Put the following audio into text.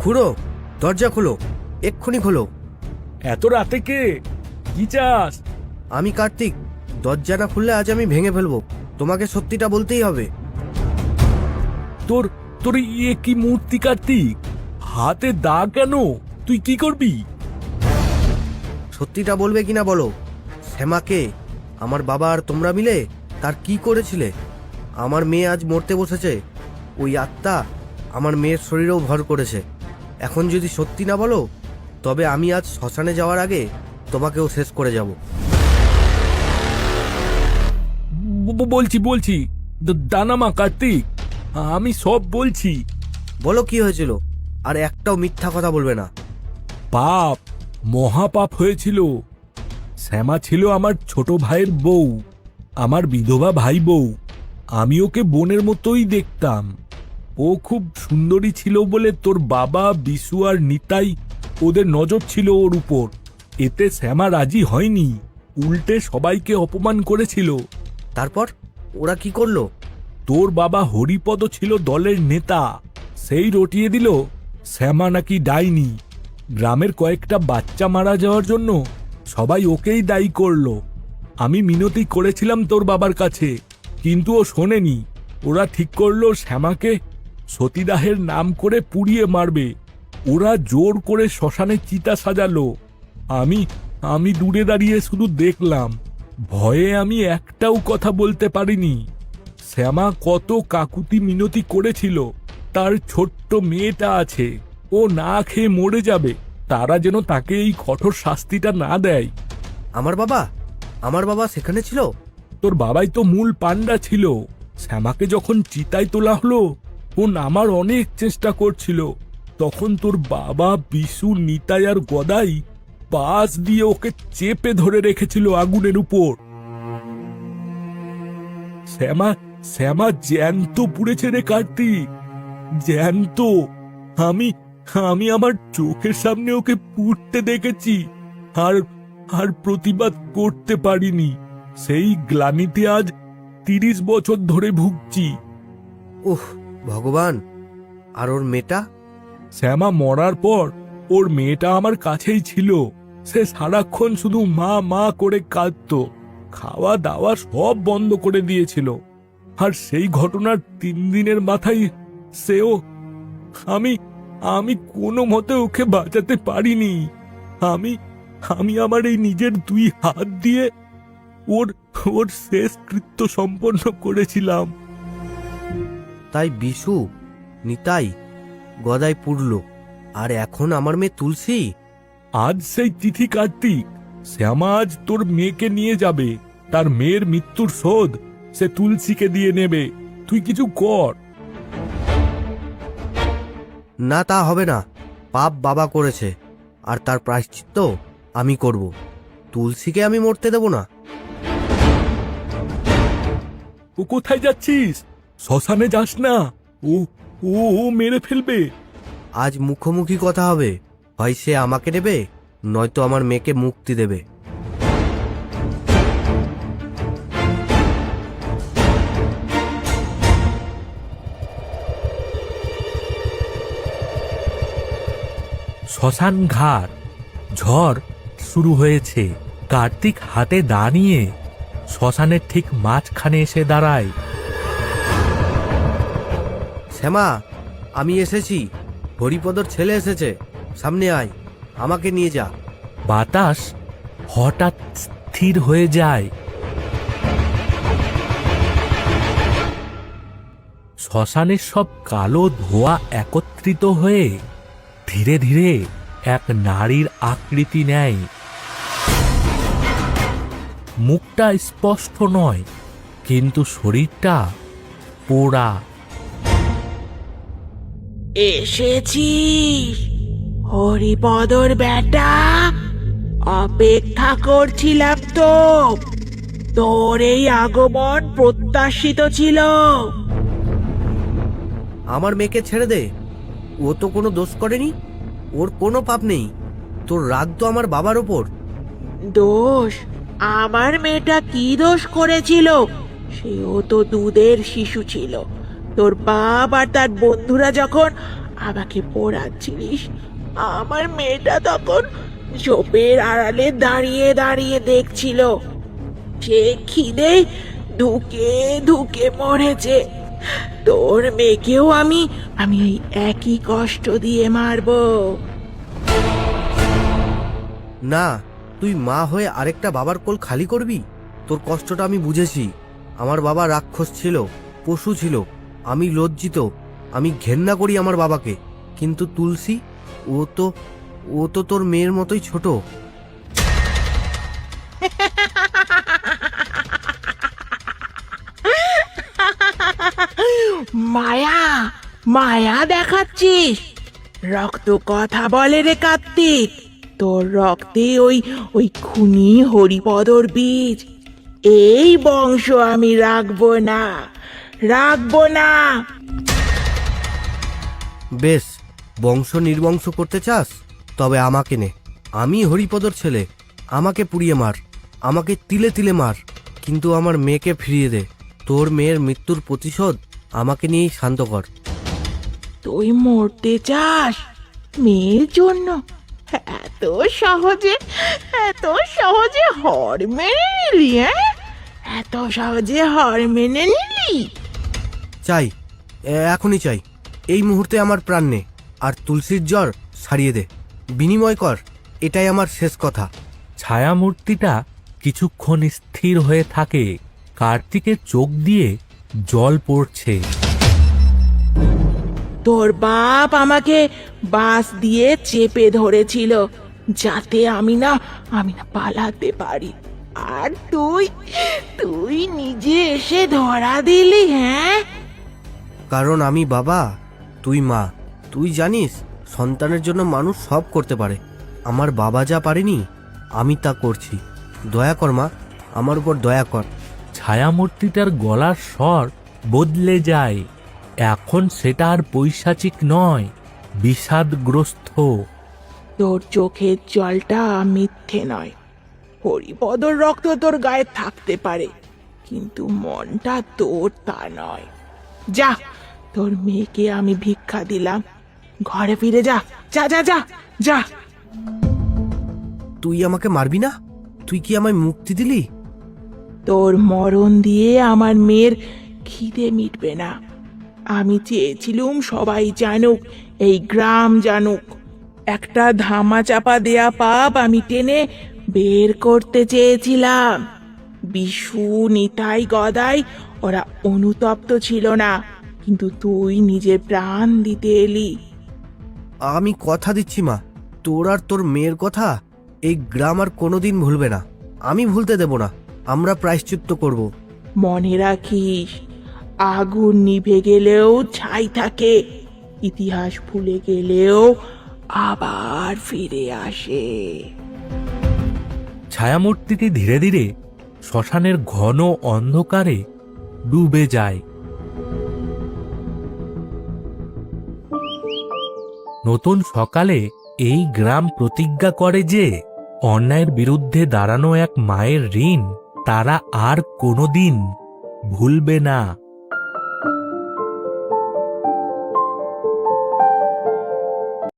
খুড়ো, দরজা খোলো, এক্ষুনি খোলো। এত রাতে কে? কি চাস? আমি কার্তিক। দরজা না খুললে আজ আমি ভেঙে ফেলবো। তোমাকে সত্যিটা বলতেই হবে। তোর তোর ইয়ে কি মূর্তি কার্তিক? হাতে দাগ কেন? তুই কি করবি? সত্যিটা বলবে কিনা বলো। শ্যামাকে আমার বাবা আর তোমরা মিলে তার কি করেছিলে? আমার মেয়ে আজ মরতে বসেছে। ওই আত্মা আমার মেয়ের শরীরেও ভর করেছে। এখন যদি সত্যি না বলো, তবে আমি আজ শ্মশানে যাওয়ার আগে তোমাকেও শেষ করে যাব। বলছি বলছি দানামা কার্তিক, আমি সব বলছি। বলো কি হয়েছিল, আর একটাও মিথ্যা কথা বলবে না। পাপ, মহাপাপ হয়েছিল। শ্যামা ছিল আমার ছোট ভাইয়ের বউ, আমার বিধবা ভাই বউ। আমি ওকে বোনের মতোই দেখতাম। ও খুব সুন্দরী ছিল বলে তোর বাবা, বিশু আর নিতাই ওদের নজর ছিল ওর উপর। এতে শ্যামা রাজি হয়নি, উল্টে সবাইকে অপমান করেছিল। তারপর ওরা কি করলো? তোর বাবা হরিপদ ছিল দলের নেতা, সেই রটিয়ে দিল শ্যামা নাকি ডাইনি। গ্রামের কয়েকটা বাচ্চা মারা যাওয়ার জন্য সবাই ওকেই দায়ী করলো। আমি মিনতি করেছিলাম তোর বাবার কাছে, কিন্তু ও শোনেনি। ওরা ঠিক করলো শ্যামাকে সতীদাহের নাম করে পুড়িয়ে মারবে। ওরা জোর করে শ্মশানে চিতা সাজালো। আমি আমি দূরে দাঁড়িয়ে শুধু দেখলাম। ভয়ে আমি একটাও কথা বলতে পারিনি। শ্যামা কত কাকুতি মিনতি করেছিল। তার ছোট্ট মেয়েটা আছে, ও না খেয়ে মরে যাবে। তারা যেন তাকে এই কঠোর শাস্তিটা না দেয়। আমার বাবা সেখানে ছিল? তোর বাবাই তো মূল পান্ডা ছিল। শ্যামাকে যখন চিতায় তোলা হলো, ও নামার অনেক চেষ্টা করছিল। তখন তোর বাবা, বিশু, নিতাই আর গদাই পাশ দিয়ে ওকে চেপে ধরে রেখেছিল আগুনের উপর। শ্যামা শ্যামা জ্যান্ত পুড়েছে রে কার্তিক, জ্যান্ত। আমি আমি আমার চোখের সামনে ওকে পুড়তে দেখেছি, আর আর প্রতিবাদ করতে পারিনি। সেই গ্লানিতে আজ ৩০ বছর ধরে ভুগছি। উহ ভগবান! আর ওর মেয়েটা? শ্যামা মরার পর ওর মেয়েটা আমার কাছেই ছিল। সে সারাক্ষণ শুধু মা মা করে কাঁদতো। খাওয়া দাওয়া সব বন্ধ করে দিয়েছিল। আর সেই ঘটনার ৩ দিনের মাথায় সেও আমি আমি কোনো মতে ওকে বাঁচাতে পারিনি। আমি আমি আমার এই নিজের ২ হাত দিয়ে ওর ওর শেষ কৃত্য সম্পন্ন করেছিলাম। তাই বিশু, নিতাই, গদাই পুড়ল, আর এখন আমার মেয়ে তুলসী? আজ সেই তিথি কার্তিক। শ্যামা আজ তোর মেয়েকে নিয়ে যাবে। তার মেয়ের মৃত্যুর শোধ সে তুলসীকে দিয়ে নেবে। তুই কিছু কর। না, তা হবে না। পাপ বাবা করেছে, আর তার প্রায়শ্চিত্ত আমি করব। তুলসীকে আমি মরতে দেব না। ও কোথায় যাচ্ছিস? শ্মশানে যাস না, ও ও ও মেরে ফেলবে। আজ মুখোমুখি কথা হবে। হয় সে আমাকে নেবে, নয়তো আমার মেয়েকে মুক্তি দেবে। শ্মশান ঘাট। ঝড় শুরু হয়েছে। কার্তিক হাতে দাঁড়িয়ে শ্মশানের ঠিক মাঝখানে এসে দাঁড়ায়। শ্যামা, আমি এসেছি। হরিপদর ছেলে এসেছে। সামনে আয়, আমাকে নিয়ে যা। বাতাস হঠাৎ স্থির হয়ে যায়। শ্মশানের সব কালো ধোঁয়া একত্রিত হয়ে ধীরে ধীরে এক নারীর আকৃতি নেয়। মুখটা স্পষ্ট নয়, কিন্তু শরীরটা পোড়া। এসেছিস হরিপদর বেটা? অপেক্ষা করছিলাম তো। তোর এই আগমন প্রত্যাশিত ছিল। আমার মেয়েকে ছেড়ে দে। ও তো কোনো দোষ করেনি, ওর কোনো পাপ নেই। তোর রাগ তো আমার বাবার ওপর। দোষ? আমার মেয়েটা কি দোষ করেছিল? সেও তো দুধের শিশু ছিল। তোর বাপ আর তার বন্ধুরা যখন আমাকে পোড়াচ্ছিলিস। আমার মেয়েটা তখন ঝোপের আড়ালে দাঁড়িয়ে দাঁড়িয়ে দেখছিল। সে খিদে ধুকে ধুকে মরেছে। তোর মেয়েকেও আমি আমি এই একই কষ্ট দিয়ে মারবো। না, তুই মা হয়ে আরেকটা বাবার কোল খালি করবি? তোর কষ্টটা আমি বুঝেছি। আমার বাবা রাক্ষস ছিল, পশু ছিল। আমি লজ্জিত, আমি ঘেন্না করি আমার বাবাকে। কিন্তু তুলসী, ও তো তোর মেয়ের মতোই ছোট। মায়া মায়া দেখাচ্ছিস? রক্ত কথা বলে রে কার্তিক। তোর রক্তে ওই ওই খুনি হরিপদর বীজ। এই বংশ আমি রাখবো না, রাখবো না। বেশ, বংশ নির্বংশ করতে চাস? তবে আমাকে নে। আমি হরিপদর ছেলে। আমাকে পুড়িয়ে মার, আমাকে তিলে তিলে মার, কিন্তু আমার মেয়েকে ফিরিয়ে দে। তোর মেয়ের মৃত্যুর প্রতিশোধ আমাকে নিয়েই শান্ত কর। তুই মরতে চাস মেয়ের জন্য? এত সহজে, এত সহজে হার মেনে নিলি? এত সহজে হার মেনে নিলি? চাই, এখনই চাই। এই মুহূর্তে আমার প্রাণ নে, আর তুলসীর জ্বর সারিয়ে দে। বিনিময় কর, এটাই আমার শেষ কথা। ছায়ামূর্তিটা কিছুক্ষণ স্থির হয়ে থাকে। কার্তিকের চোখ দিয়ে জল পড়ছে। তোর বাপ আমাকে বাঁশ দিয়ে চেপে ধরেছিল যাতে আমি না পালাতে পারি। আর তুই তুই নিজে এসে ধরা দিলি। কারণ আমি বাবা, তুই মা। তুই জানিস, সন্তানের জন্য মানুষ সব করতে পারে। আমার বাবা যা পারেনি, আমি তা করছি। দয়া কর মা, আমার উপর দয়া কর। ছায়ামূর্তিটার গলার স্বর বদলে যায়। এখন সেটা আর পৈশাচিক নয়, বিষাদগ্রস্ত। তোর চোখের জলটা মিথ্যে নয়। হরিপদর রক্ত তোর গায়ে থাকতে পারে, কিন্তু মনটা তোর তা নয়। যা, তোর মেয়েকে আমি ভিক্ষা দিলাম। ঘরে ফিরে যা, যা যা যা যা। তুই আমাকে মারবি না? তুই কি আমায় মুক্তি দিলি? তোর মরণ দিয়ে আমার মেয়ের খিদে মিটবে না। আমি চেয়েছিলুম সবাই জানুক, এই গ্রাম জানুক। একটা ধামা চাপা দেয়া পাপ আমি টেনে বের করতে চেয়েছিলাম। বিশু, নিতাই, গদাই ওরা অনুতপ্ত ছিল না, কিন্তু তুই নিজে প্রাণ দিতে এলি। আমি কথা দিচ্ছি মা, তোর আর তোর মেয়ের কথা এই গ্রাম আর কোনোদিন ভুলবে না। আমি ভুলতে দেব না। আমরা প্রায়শ্চিত্ত করব। মনে রাখিস, আগুন নিভে গেলেও ছাই থাকে, ইতিহাস ভুলে গেলেও আবার ফিরে আসে। ছায়ামূর্তিটি ধীরে ধীরে শ্মশানের ঘন অন্ধকারে ডুবে যায়। নতুন সকালে এই গ্রাম প্রতিজ্ঞা করে যে অন্যায়ের বিরুদ্ধে দাঁড়ানো এক মায়ের ঋণ তারা আর কোনোদিন ভুলবে না।